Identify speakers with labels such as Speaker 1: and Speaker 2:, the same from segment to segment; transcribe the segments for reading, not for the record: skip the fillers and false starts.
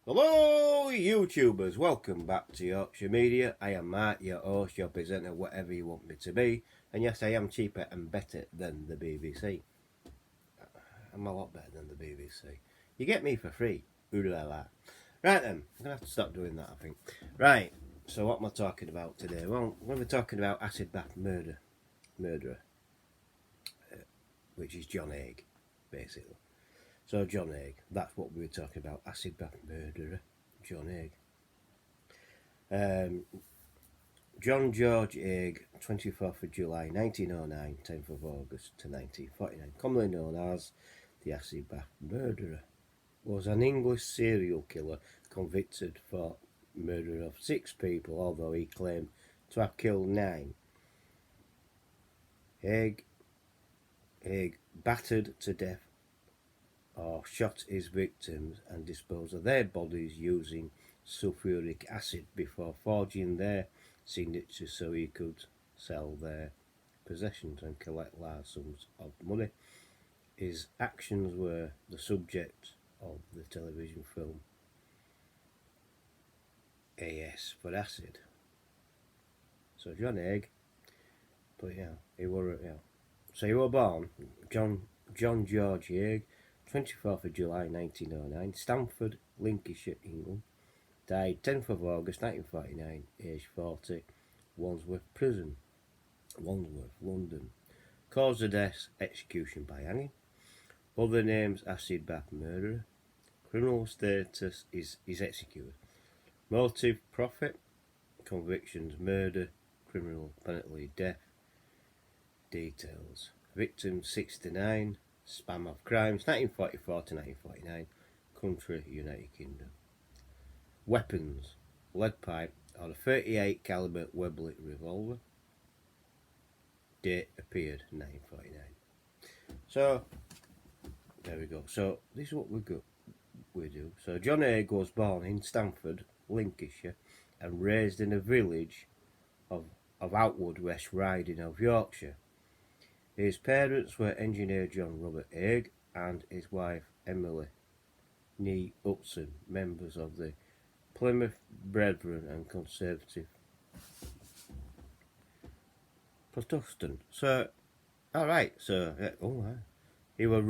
Speaker 1: Hello YouTubers, welcome back to Yorkshire Media. I am Mark, your host, your presenter, whatever you want me to be. And yes, I am cheaper and better than the BBC. I'm a lot better than the BBC. You get me for free. Ooh la la. Right then, I'm going to have to stop doing that, I think. Right, so what am I talking about today? Well, I'm going to be talking about acid bath murderer, which is John Haigh, basically. So John Haigh, that's what we were talking about, acid bath murderer, John Haigh. John George Haigh, 24th of July 1909, 10th of August to 1949, commonly known as the acid bath murderer, was an English serial killer convicted for murder of 6 people, although he claimed to have killed 9. Haigh battered to death or shot his victims and disposed of their bodies using sulfuric acid before forging their signatures so he could sell their possessions and collect large sums of money. His actions were the subject of the television film AS for Acid. So John Haigh, but yeah, he were So he was born John George Haigh, 24th of July 1909, Stamford, Lincolnshire, England. Died 10th of August 1949, aged 40, Wandsworth Prison, Wandsworth, London. Cause of death, execution by hanging. Other names, acid bath murderer. Criminal status is executed. Motive, profit. Convictions, murder, criminal penalty, death. Details. Victim 69, span of crimes, 1944 to 1949. Country, United Kingdom. Weapons, lead pipe or a 38 caliber Webley revolver. Date appeared 1949. So there we go. So this is what we do. So John Haigh was born in Stamford, Lincolnshire, and raised in a village of Outwood, West Riding of Yorkshire. His parents were engineer John Robert Haigh and his wife Emily Nee Upson, members of the Plymouth Brethren and Conservative Protestant. So, alright, so, he was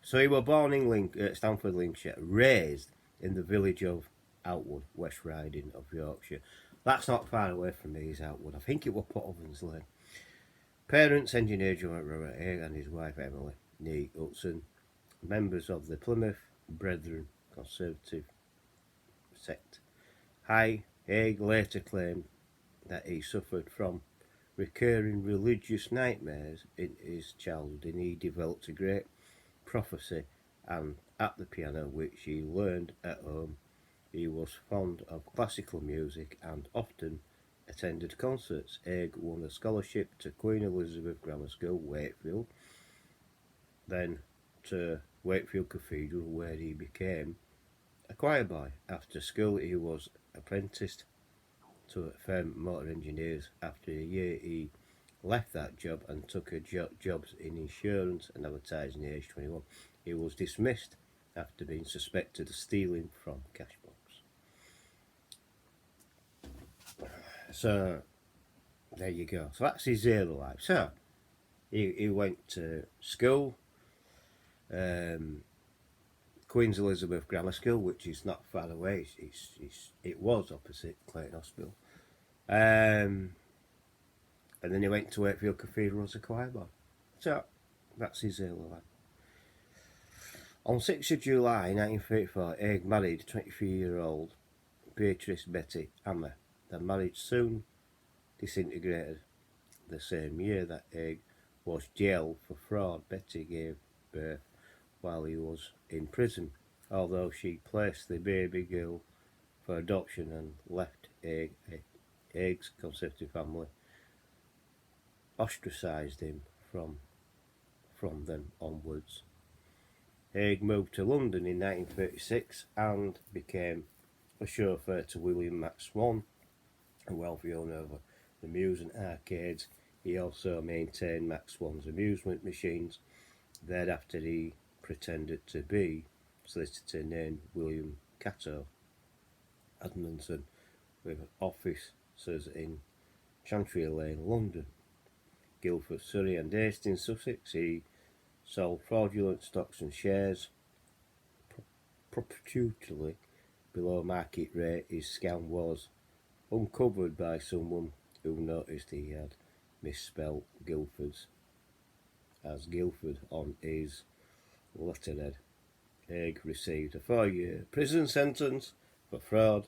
Speaker 1: So he was born in Stamford, Lincolnshire, raised in the village of Outwood, West Riding of Yorkshire. That's not far away from me, is Outwood. I think it was Port Ovens Lane. Parents, engineer John Robert Haigh and his wife Emily Nee Upson, members of the Plymouth Brethren Conservative sect. Haigh later claimed that he suffered from recurring religious nightmares in his childhood, and he developed a great prophecy and at the piano, which he learned at home. He was fond of classical music and often attended concerts. Haigh won a scholarship to Queen Elizabeth Grammar School, Wakefield, then to Wakefield Cathedral, where he became a choir boy. After school, he was apprenticed to a firm of motor engineers. After a year, he left that job and took jobs in insurance and advertising at age 21. He was dismissed after being suspected of stealing from cash box. So there you go. So that's his early life. So he went to school, Queen's Elizabeth Grammar School, which is not far away. It was opposite Clayton Hospital. And then he went to Wakefield Cathedral as a choir boy. So that's his early life. On 6th of July 1934, Haigh married 23-year-old Beatrice Betty Hammer. The marriage soon disintegrated. The same year that Haigh was jailed for fraud, Betty gave birth while he was in prison, although she placed the baby girl for adoption and left Haigh's conservative family ostracised him from them onwards. Haigh moved to London in 1936 and became a chauffeur to William Max Swan, a wealthy owner of the amusement arcades. He also maintained Max Swan's amusement machines. Thereafter he pretended to be solicitor named William Cato, Edmondson, with offices in Chancery Lane, London, Guildford, Surrey and Hastings, Sussex. He sold fraudulent stocks and shares perpetually below market rate. His scam was uncovered by someone who noticed he had misspelled Guildford's as Guildford on his letterhead. Haigh received a 4-year prison sentence for fraud.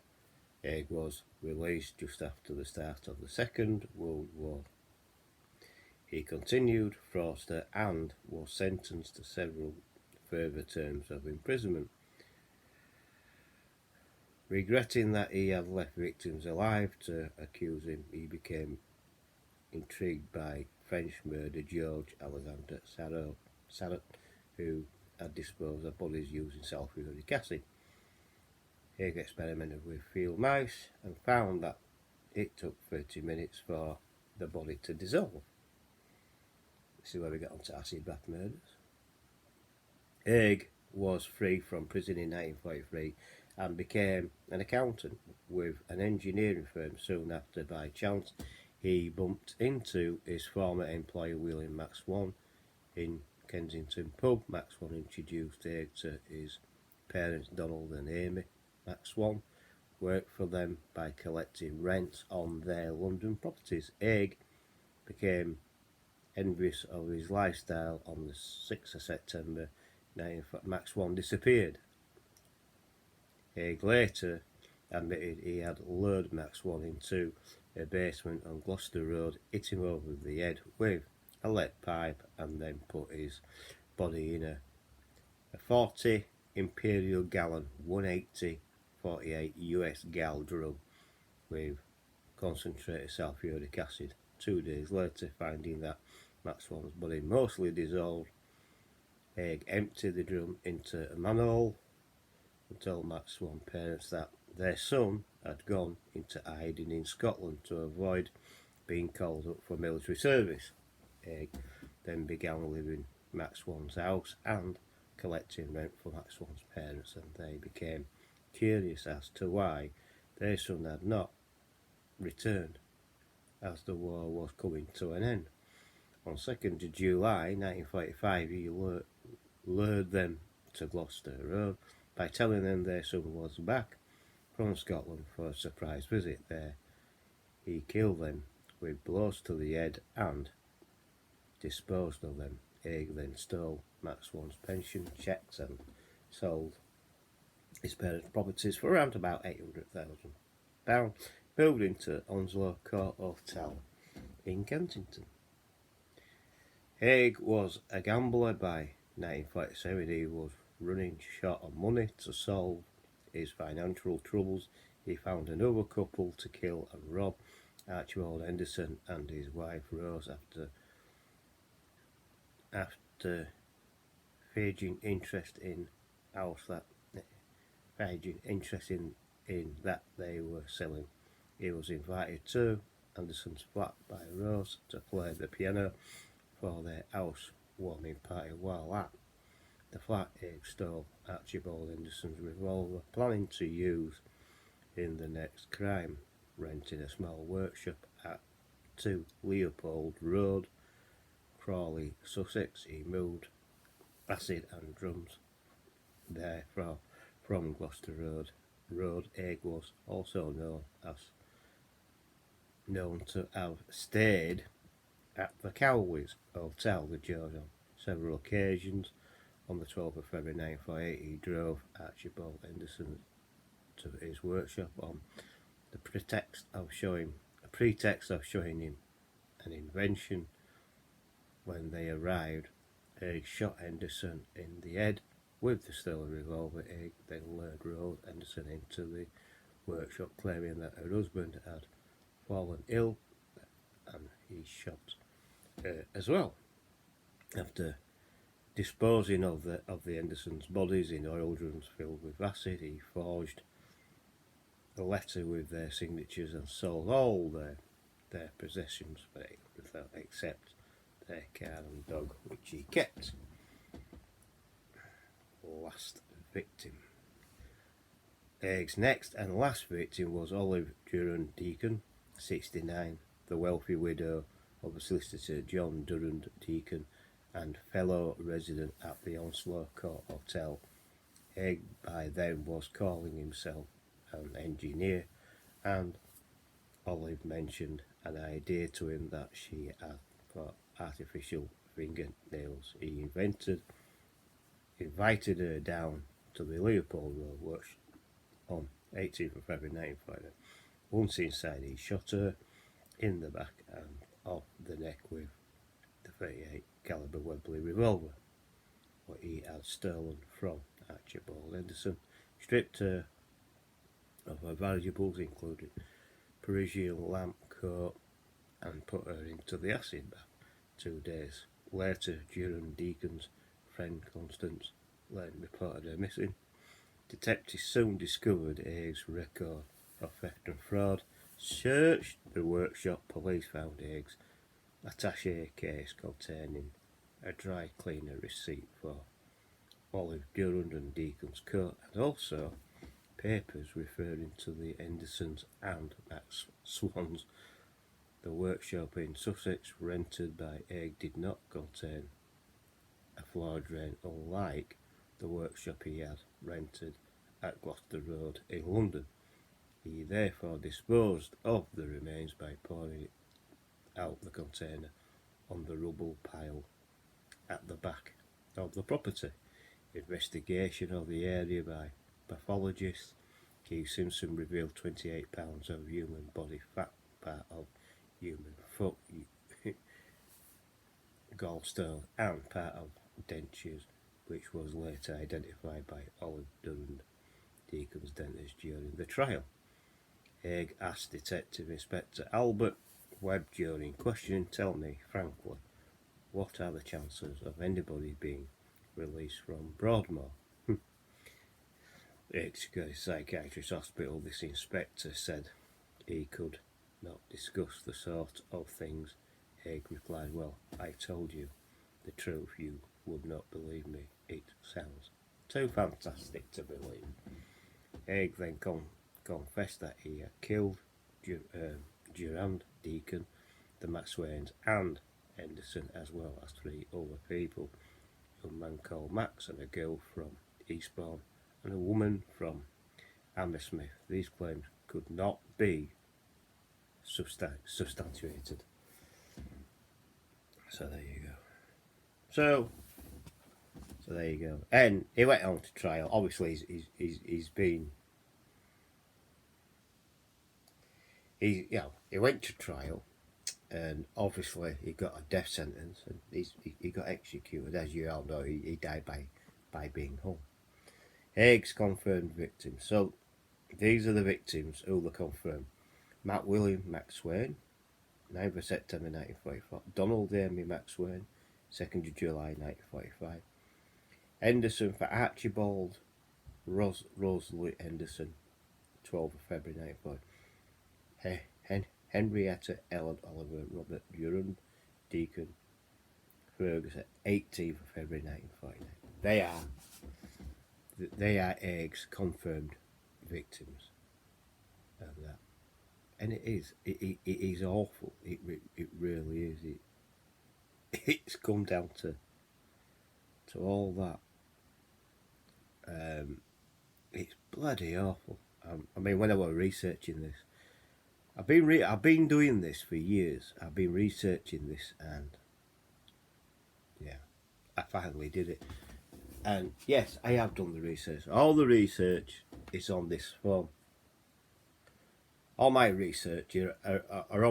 Speaker 1: Haigh was released just after the start of the Second World War. He continued fraudster and was sentenced to several further terms of imprisonment. Regretting that he had left victims alive to accuse him, he became intrigued by French murderer George Alexander Sarot, who had disposed of bodies using sulfuric acid. Haigh experimented with field mice and found that it took 30 minutes for the body to dissolve. This is where we get on to acid bath murders. Haigh was free from prison in 1943 and became an accountant with an engineering firm. Soon after, by chance, he bumped into his former employer William Max Swan in Kensington pub. Max Swan introduced Haigh to his parents Donald and Amy. Max Swan worked for them by collecting rent on their London properties. Haigh became envious of his lifestyle. On the 6th of September, Max Swan disappeared. Haigh later admitted he had lured Max Swan into a basement on Gloucester Road, hit him over the head with a lead pipe, and then put his body in a 40 imperial gallon 180 48 US gal drum with concentrated sulfuric acid. 2 days later, finding that Max Swan's body mostly dissolved, Haigh emptied the drum into a manhole and told Max Swan's parents that their son had gone into hiding in Scotland to avoid being called up for military service. Haigh then began living Max Swan's house and collecting rent for Max Swan's parents, and they became curious as to why their son had not returned as the war was coming to an end. On 2nd of July 1945, he lured them to Gloucester Road by telling them their son was back from Scotland for a surprise visit. There he killed them with blows to the head and disposed of them. Haigh then stole Max Swan's pension cheques and sold his parents' properties for around about £800,000, moved into Onslow Court Hotel in Kensington. Haigh was a gambler by 1947. He was running short on money. To solve his financial troubles, he found another couple to kill and rob, Archibald Henderson and his wife Rose, after gauging interest in that they were selling. He was invited to Anderson's flat by Rose to play the piano for their housewarming party. While at the flat, Haigh stole Archibald Anderson's revolver, planning to use in the next crime, renting a small workshop at 2 Leopold Road, Crawley, Sussex. He moved acid and drums there from Gloucester Road. Haigh was also known to have stayed at the Cowleys Hotel with George on several occasions. On the 12th of February 1948, he drove Archibald Henderson to his workshop on the pretext of showing him an invention. When they arrived, Haigh shot Henderson in the head with the stolen revolver. Haigh then lured Rose Henderson into the workshop, claiming that her husband had fallen ill, and he shot her as well. After disposing of the Henderson's bodies in oil drums filled with acid, he forged a letter with their signatures and sold all their possessions for $800,000 except their car and dog, which he kept. Last victim. Haig's next and last victim was Olive Durand Deacon, 69, the wealthy widow of solicitor John Durand Deacon and fellow resident at the Onslow Court Hotel. Haigh by then was calling himself an engineer, and Olive mentioned an idea to him that she had for artificial fingernails. He invited her down to the Leopold Road workshop on 18th of February 1940. Once inside, he shot her in the back and off the neck with the 38 caliber Webley revolver, what he had stolen from Archibald Henderson, stripped her of her valuables, including Parisian lamp coat, and put her into the acid bath. 2 days later, Durand Deacon's friend Constance Lane reported her missing. Detectives soon discovered Haigh's record of theft and fraud. Searched the workshop, police found Haigh's attaché case containing a dry cleaner receipt for Olive Durand and Deacon's coat, and also papers referring to the Hendersons and Max Swans. The workshop in Sussex rented by Haigh did not contain a floor drain, unlike the workshop he had rented at Gloucester Road in London. He therefore disposed of the remains by pouring out the container on the rubble pile at the back of the property. Investigation of the area by pathologist Keith Simpson revealed 28 pounds of human body fat, part of human foot, gallstone, and part of dentures, which was later identified by Olive Durand Deacon's dentist during the trial. Haigh asked Detective Inspector Albert Webb during questioning, "Tell me frankly, what are the chances of anybody being released from Broadmoor?" The Executive Psychiatrist Hospital, this inspector said he could not discuss the sort of things. Haigh replied, "Well, I told you the truth, you would not believe me. It sounds too fantastic to believe." Haigh then confessed that he had killed Durand Deacon, the Maxwells, and Henderson, as well as 3 other people: a young man called Max and a girl from Eastbourne and a woman from Hammersmith. These claims could not be substantiated. So there you go. So there you go. And he went on to trial. Obviously, he went to trial, and obviously he got a death sentence, and he got executed. As you all know, he died by being hung. Haigh's confirmed victims. So these are the victims who were confirmed: Matt William Maxwell, 9th of September 1944; Donald Amy Maxwell, 2nd of July 1945; Henderson for Archibald Rosalie Henderson, 12th of February 1940; Henrietta Ellen Oliver Robert Durand Deacon Ferguson, 18th of February 1949. They are Haigh's confirmed victims of that, and it is awful. It really is. It's come down to all that. It's bloody awful. I mean, when I was researching this, I've been doing this for years. I've been researching this, and yeah, I finally did it. And yes, I have done the research. All the research is on this phone. All my research are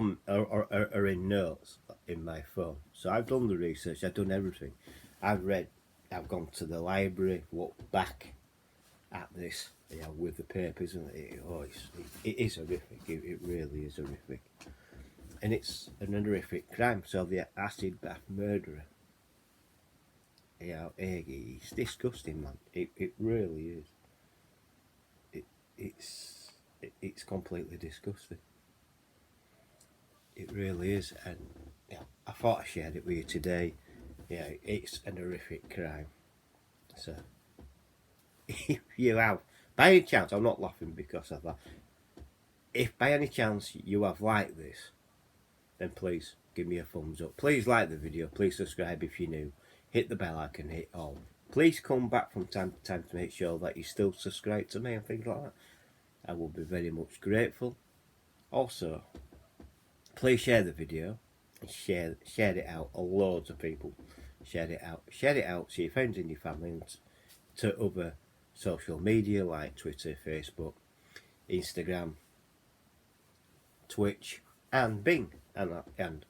Speaker 1: in notes in my phone. So I've done the research. I've done everything. I've read. I've gone to the library, looked back at this, with the papers, and it is horrific. It really is horrific, and it's an horrific crime. So the acid bath murderer. It's disgusting, man. It really is. It's completely disgusting. It really is, and I thought I shared it with you today. It's an horrific crime. So if you have by any chance, I'm not laughing because of that. If by any chance you have liked this, then please give me a thumbs up. Please like the video. Please subscribe if you're new. Hit the bell icon, hit all. Please come back from time to time to make sure that you still subscribe to me and things like that. I will be very much grateful. Also, please share the video and share it out. Loads of people share it out. Share it out to your friends and your family and to other social media like Twitter, Facebook, Instagram, Twitch, and Bing. And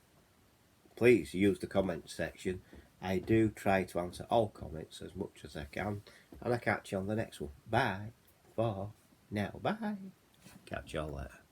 Speaker 1: please use the comment section. I do try to answer all comments as much as I can, and I'll catch you on the next one. Bye for now. Bye. Catch you all later.